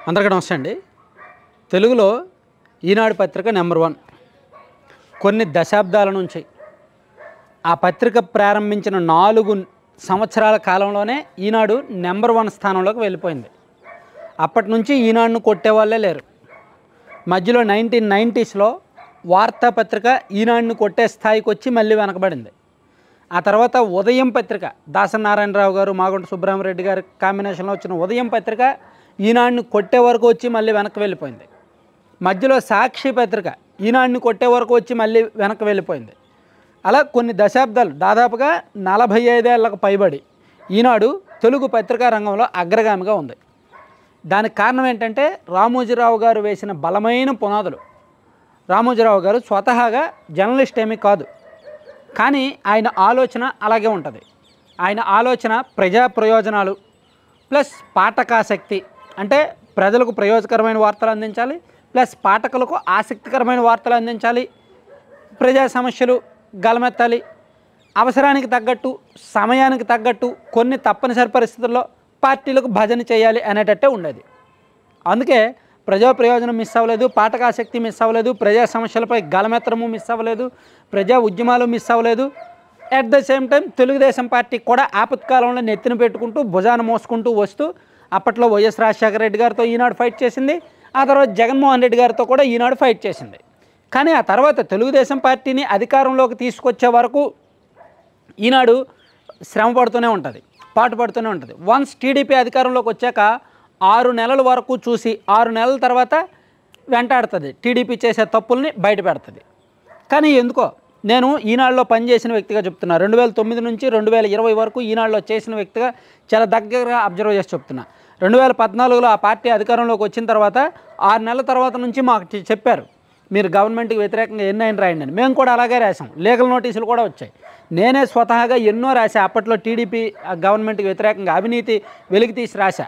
అందరికీ నమస్తే అండి. తెలుగులో ఈనాడు పత్రిక నెంబర్ 1. కొన్ని దశాబ్దాల నుంచి ఆ పత్రిక ప్రారంభించిన 4 సంవత్సరాల కాలంలోనే ఈనాడు నెంబర్ 1 స్థానంలోకి వెళ్ళిపోయింది. అప్పటి నుంచి ఈనాడును కొట్టేవాళ్ళే లేరు. మధ్యలో 1990స్లో వార్తాపత్రిక ఈనాడును కొట్టే స్థాయికి వచ్చి మళ్ళీ వెనకబడింది. ఆ తర్వాత ఉదయం పత్రిక దాసరి నారాయణరావు గారు, మాగుంట సుబ్రహ్మరెడ్డి గారి కాంబినేషన్లో వచ్చిన ఉదయం పత్రిక ఈనాడుని కొట్టే వరకు వచ్చి మళ్ళీ వెనక్కి వెళ్ళిపోయింది. మధ్యలో సాక్షి పత్రిక ఈనాడుని కొట్టే వరకు వచ్చి మళ్ళీ వెనక్కి వెళ్ళిపోయింది. అలా కొన్ని దశాబ్దాలు, దాదాపుగా 45 ఏళ్లకు పైబడి ఈనాడు తెలుగు పత్రికా రంగంలో అగ్రగామిగా ఉంది. దానికి కారణం ఏంటంటే రామోజీరావు గారు వేసిన బలమైన పునాదులు. రామోజీరావు గారు స్వతహాగా జర్నలిస్ట్ ఏమీ కాదు, కానీ ఆయన ఆలోచన అలాగే ఉంటుంది. ఆయన ఆలోచన ప్రజా ప్రయోజనాలు ప్లస్ పాఠకాసక్తి, అంటే ప్రజలకు ప్రయోజకరమైన వార్తలు అందించాలి, ప్లస్ పాఠకులకు ఆసక్తికరమైన వార్తలు అందించాలి, ప్రజా సమస్యలు గలమెత్తాలి, అవసరానికి తగ్గట్టు సమయానికి తగ్గట్టు కొన్ని తప్పనిసరి పరిస్థితుల్లో పార్టీలకు భజన చేయాలి అనేటట్టే ఉండేది. అందుకే ప్రజా ప్రయోజనం మిస్ అవ్వలేదు, పాఠకాసక్తి మిస్ అవ్వలేదు, ప్రజా సమస్యలపై గలమెత్తడము మిస్ అవ్వలేదు, ప్రజా ఉద్యమాలు మిస్ అవ్వలేదు. At the same time Telugu Desam party కూడా ఆపత్కాలంలో నెత్తిన పెట్టుకుంటూ భుజాన మోసుకుంటూ వస్తూ అప్పట్లో వైఎస్ రాజశేఖర రెడ్డి గారితో ఈనాడు ఫైట్ చేసింది. ఆ తర్వాత జగన్మోహన్ రెడ్డి గారితో కూడా ఈనాడు ఫైట్ చేసింది. కానీ ఆ తర్వాత తెలుగుదేశం పార్టీని అధికారంలోకి తీసుకొచ్చే వరకు ఈనాడు శ్రమ పడుతూనే ఉంటుంది, పాటుపడుతూనే ఉంటుంది. వన్స్ టీడీపీ అధికారంలోకి వచ్చాక 6 నెలల వరకు చూసి 6 నెలల తర్వాత వెంటాడుతుంది, టీడీపీ చేసే తప్పుల్ని బయట పెడుతుంది. కానీ ఎందుకో నేను ఈనాడులో పనిచేసిన వ్యక్తిగా చెప్తున్నా, 2009 నుంచి 2020 వరకు ఈనాడులో చేసిన వ్యక్తిగా చాలా దగ్గరగా అబ్జర్వ్ చేసి చెప్తున్నా. 2014లో ఆ పార్టీ అధికారంలోకి వచ్చిన తర్వాత 6 నెలల తర్వాత నుంచి మాకు చెప్పారు, మీరు గవర్నమెంట్కి వ్యతిరేకంగా ఎన్నైనా రాయండి అని. మేము కూడా అలాగే రాసాం. లీగల్ నోటీసులు కూడా వచ్చాయి. నేనే స్వతహాగా ఎన్నో రాశా. అప్పట్లో టీడీపీ గవర్నమెంట్కి వ్యతిరేకంగా అవినీతి వెలికి తీసి రాశా.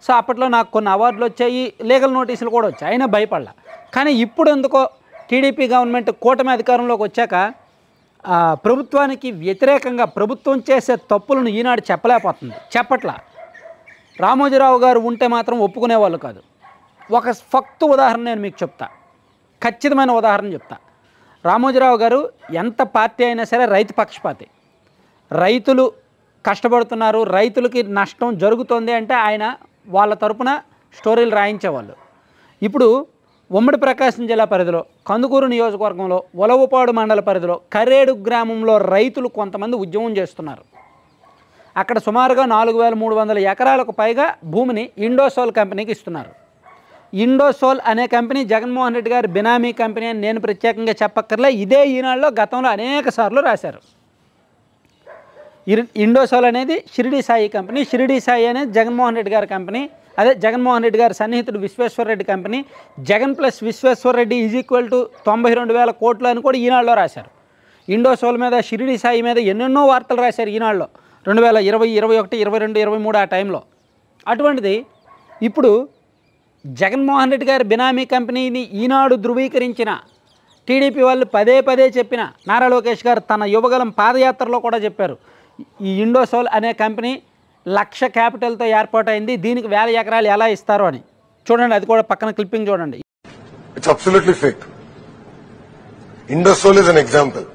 సో అప్పట్లో నాకు కొన్ని అవార్డులు వచ్చాయి, లీగల్ నోటీసులు కూడా వచ్చాయి, అయినా భయపడలా. కానీ ఇప్పుడు ఎందుకో టీడీపీ గవర్నమెంట్ కూటమి అధికారంలోకి వచ్చాక ప్రభుత్వానికి వ్యతిరేకంగా ప్రభుత్వం చేసే తప్పులను ఈనాడు చెప్పలేకపోతుంది, చెప్పట్లా. రామోజీరావు గారు ఉంటే మాత్రం ఒప్పుకునేవాళ్ళు కాదు. ఒక ఫక్తు ఉదాహరణ నేను మీకు చెప్తా, ఖచ్చితమైన ఉదాహరణ చెప్తా. రామోజీరావు గారు ఎంత పార్టీ అయినా సరే రైతు పక్షపాతి. రైతులు కష్టపడుతున్నారు, రైతులకి నష్టం జరుగుతుంది అంటే ఆయన వాళ్ళ తరపున స్టోరీలు రాయించేవాళ్ళు. ఇప్పుడు ఉమ్మడి ప్రకాశం జిల్లా పరిధిలో కందుకూరు నియోజకవర్గంలో ఉలవపాడు మండల పరిధిలో కరేడు గ్రామంలో రైతులు కొంతమంది ఉద్యమం చేస్తున్నారు. అక్కడ సుమారుగా 4300 ఎకరాలకు పైగా భూమిని ఇండోసోల్ కంపెనీకి ఇస్తున్నారు. ఇండోసోల్ అనే కంపెనీ జగన్మోహన్ రెడ్డి గారి బినామీ కంపెనీ అని నేను ప్రత్యేకంగా చెప్పక్కర్లే, ఇదే ఈనాడులో గతంలో అనేక సార్లు రాశారు. ఇండోసోల్ అనేది షిరిడి సాయి కంపెనీ, షిరిడి సాయి అనేది జగన్మోహన్ రెడ్డి గారి కంపెనీ, అదే జగన్మోహన్ రెడ్డి గారి సన్నిహితుడు విశ్వేశ్వరరెడ్డి కంపెనీ. జగన్ ప్లస్ విశ్వేశ్వరరెడ్డి = 92,000 కోట్లు అని కూడా ఈనాడులో రాశారు. ఇండోసోల్ మీద, షిరిడి సాయి మీద ఎన్నెన్నో వార్తలు రాశారు ఈనాడులో 2020, 21, 22, 23 ఆ టైంలో. అటువంటిది ఇప్పుడు జగన్మోహన్ రెడ్డి గారి బినామీ కంపెనీని ఈనాడు ధృవీకరించిన టీడీపీ వాళ్ళు పదే పదే చెప్పిన నారా లోకేష్ గారు తన యువగలం పాదయాత్రలో కూడా చెప్పారు, ఈ ఇండోసోల్ అనే కంపెనీ 1,00,000 క్యాపిటల్తో ఏర్పాటైంది, దీనికి 1000 ఎకరాలు ఎలా ఇస్తారో అని. చూడండి, అది కూడా పక్కన క్లిప్పింగ్ చూడండి. It's absolutely fake. Indosol is an example.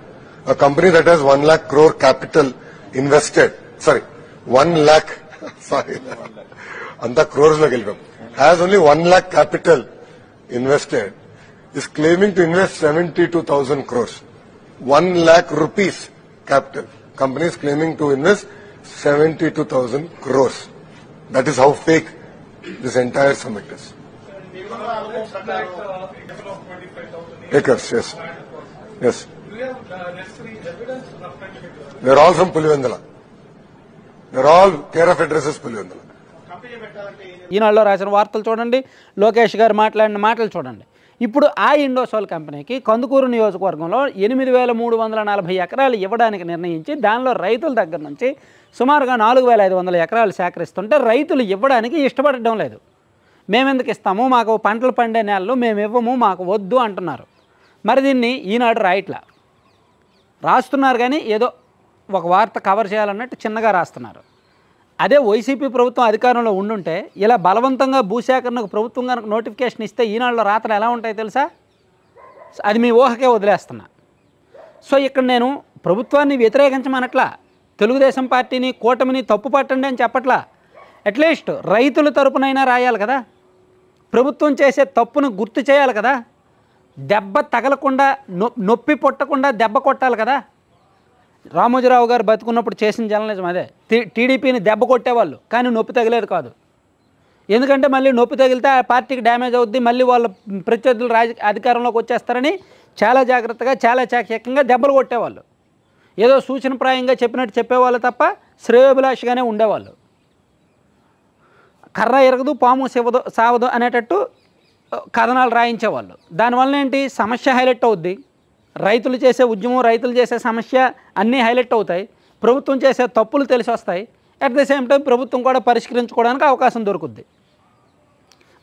A company that has 1 lakh crore capital invested. Sorry, 1 lakh. Sorry. Anta crores lo gelipam. Has only 1 lakh capital invested. Is claiming to invest 72,000 crores. 1 lakh rupees capital. Company is claiming to invest 72,000 crores. That is how fake this entire summit is. Acres, yes. Yes. Do you have necessary evidence? They are all from Pulivendala. They are all care of addresses Pulivendala. ఈనాడులో రాసిన వార్తలు చూడండి, లోకేష్ గారు మాట్లాడిన మాటలు చూడండి. ఇప్పుడు ఆ ఇండోసోల్ కంపెనీకి కందుకూరు నియోజకవర్గంలో 8,340 ఎకరాలు ఇవ్వడానికి నిర్ణయించి దానిలో రైతుల దగ్గర నుంచి సుమారుగా 4,500 ఎకరాలు సేకరిస్తుంటే రైతులు ఇవ్వడానికి ఇష్టపడడం లేదు. మేమెందుకు ఇస్తాము, మాకు పంటలు పండే నెలలు మేము ఇవ్వము, మాకు వద్దు అంటున్నారు. మరి దీన్ని ఈనాడు రాయట్లా, రాస్తున్నారు కానీ ఏదో ఒక వార్త కవర్ చేయాలన్నట్టు చిన్నగా రాస్తున్నారు. అదే వైసీపీ ప్రభుత్వం అధికారంలో ఉండుంటే ఇలా బలవంతంగా భూసేకరణకు ప్రభుత్వం కనుక నోటిఫికేషన్ ఇస్తే ఈనాడులో రాత్రులు ఎలా ఉంటాయి తెలుసా? అది మీ ఊహకే వదిలేస్తున్నా. సో ఇక్కడ నేను ప్రభుత్వాన్ని వ్యతిరేకించమనట్లా, తెలుగుదేశం పార్టీని కూటమిని తప్పు పట్టండి అని చెప్పట్లా. అట్లీస్ట్ రైతుల తరపునైనా రాయాలి కదా, ప్రభుత్వం చేసే తప్పును గుర్తు చేయాలి కదా, దెబ్బ తగలకుండా నొప్పి పుట్టకుండా దెబ్బ కొట్టాలి కదా. రామోజీరావు గారు బతుకున్నప్పుడు చేసిన జర్నలిజం అదే. టీడీపీని దెబ్బ కొట్టేవాళ్ళు, కానీ నొప్పి తగిలేది కాదు. ఎందుకంటే మళ్ళీ నొప్పి తగిలితే ఆ పార్టీకి డ్యామేజ్ అవుద్ది, మళ్ళీ వాళ్ళ ప్రత్యర్థులు అధికారంలోకి వచ్చేస్తారని చాలా జాగ్రత్తగా చాలా చాకచక్యంగా దెబ్బలు కొట్టేవాళ్ళు. ఏదో సూచనప్రాయంగా చెప్పినట్టు చెప్పేవాళ్ళు తప్ప శ్రేయోభిలాషిగానే ఉండేవాళ్ళు. కర్ర ఎరగదు పాము సావదు అనేటట్టు కథనాలు రాయించేవాళ్ళు. దానివల్ల ఏంటి, సమస్య హైలైట్ అవుద్ది. రైతులు చేసే ఉద్యమం, రైతులు చేసే సమస్య అన్నీ హైలైట్ అవుతాయి. ప్రభుత్వం చేసే తప్పులు తెలిసి వస్తాయి. అట్ ద సేమ్ టైం ప్రభుత్వం కూడా పరిష్కరించుకోవడానికి అవకాశం దొరుకుద్ది.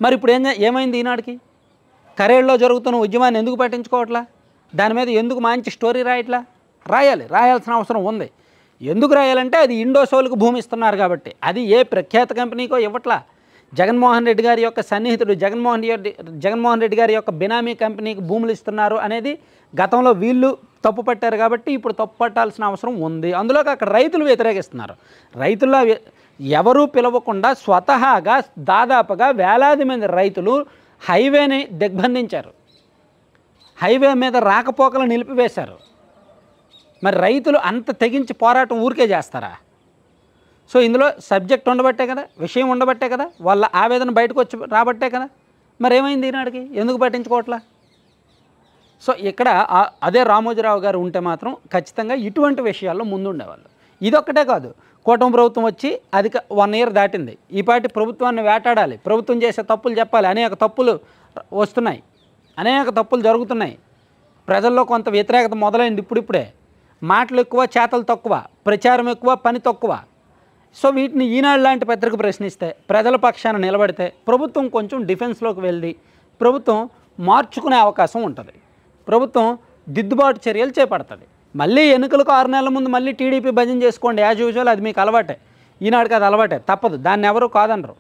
మరి ఇప్పుడు ఏమైంది ఈనాడికి? కరేడులో జరుగుతున్న ఉద్యమాన్ని ఎందుకు పట్టించుకోవట్లా? దాని మీద ఎందుకు మంచి స్టోరీ రాయట్లా? రాయాల్సిన అవసరం ఉంది. ఎందుకు రాయాలంటే అది ఇండోసోల్కి భూమి ఇస్తున్నారు కాబట్టి. అది ఏ ప్రఖ్యాత కంపెనీకో ఇవ్వట్లా. జగన్మోహన్ రెడ్డి గారి యొక్క సన్నిహితుడు జగన్మోహన్ రెడ్డి గారి యొక్క బినామీ కంపెనీకి భూములు ఇస్తున్నారు అనేది గతంలో వీళ్ళు తప్పు పట్టారు కాబట్టి ఇప్పుడు తప్పు పట్టాల్సిన అవసరం ఉంది. అందులోకి అక్కడ రైతులు వ్యతిరేకిస్తున్నారు. రైతుల్లో ఎవరూ పిలవకుండా స్వతహాగా దాదాపుగా వేలాది మంది రైతులు హైవేని దిగ్బంధించారు, హైవే మీద రాకపోకలు నిలిపివేశారు. మరి రైతులు అంత తెగించి పోరాటం ఊరికే చేస్తారా? సో ఇందులో సబ్జెక్ట్ ఉండబట్టే కదా, విషయం ఉండబట్టే కదా, వాళ్ళ ఆవేదన బయటకు వచ్చి రాబట్టే కదా. మరి ఏమైంది ఈనాడికి? ఎందుకు పట్టించుకోవట్లా? సో ఇక్కడ అదే రామోజీరావు గారు ఉంటే మాత్రం ఖచ్చితంగా ఇటువంటి విషయాల్లో ముందుండేవాళ్ళు. ఇదొక్కటే కాదు, కూటమి ప్రభుత్వం వచ్చి అది 1 year దాటింది. ఈ పార్టీ ప్రభుత్వాన్ని వేటాడాలి, ప్రభుత్వం చేసే తప్పులు చెప్పాలి. అనేక తప్పులు వస్తున్నాయి, అనేక తప్పులు జరుగుతున్నాయి. ప్రజల్లో కొంత వ్యతిరేకత మొదలైంది ఇప్పుడిప్పుడే. మాటలు ఎక్కువ, చేతలు తక్కువ, ప్రచారం ఎక్కువ, పని తక్కువ. సో వీటిని ఈనాడు లాంటి పత్రిక ప్రశ్నిస్తే, ప్రజల పక్షాన నిలబడితే ప్రభుత్వం కొంచెం డిఫెన్స్లోకి వెళ్ళి ప్రభుత్వం మార్చుకునే అవకాశం ఉంటుంది. ప్రభుత్వం దిద్దుబాటు చర్యలు చేపడుతుంది. మళ్ళీ ఎన్నికలకు 6 నెలల ముందు మళ్ళీ టీడీపీ భజన చేసుకోండి యాజ్ యూజువల్, అది మీకు అలవాటే. ఈనాడుకి అది అలవాటే, తప్పదు, దాన్ని ఎవరు కాదనరు.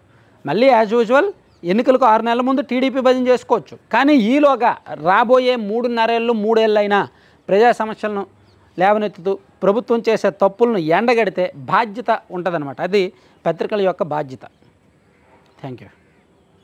మళ్ళీ యాజ్ యూజువల్ ఎన్నికలకు 6 నెలల ముందు టీడీపీ భజన చేసుకోవచ్చు. కానీ ఈలోగా రాబోయే 3.5 ఏళ్ళు 3 ఏళ్ళైనా ప్రజా సమస్యలను లేవనెత్తుతూ ప్రభుత్వం చేసే తప్పులను ఎండగడితే బాధ్యత ఉంటుందన్నమాట. అది పత్రికల యొక్క బాధ్యత. Thank you.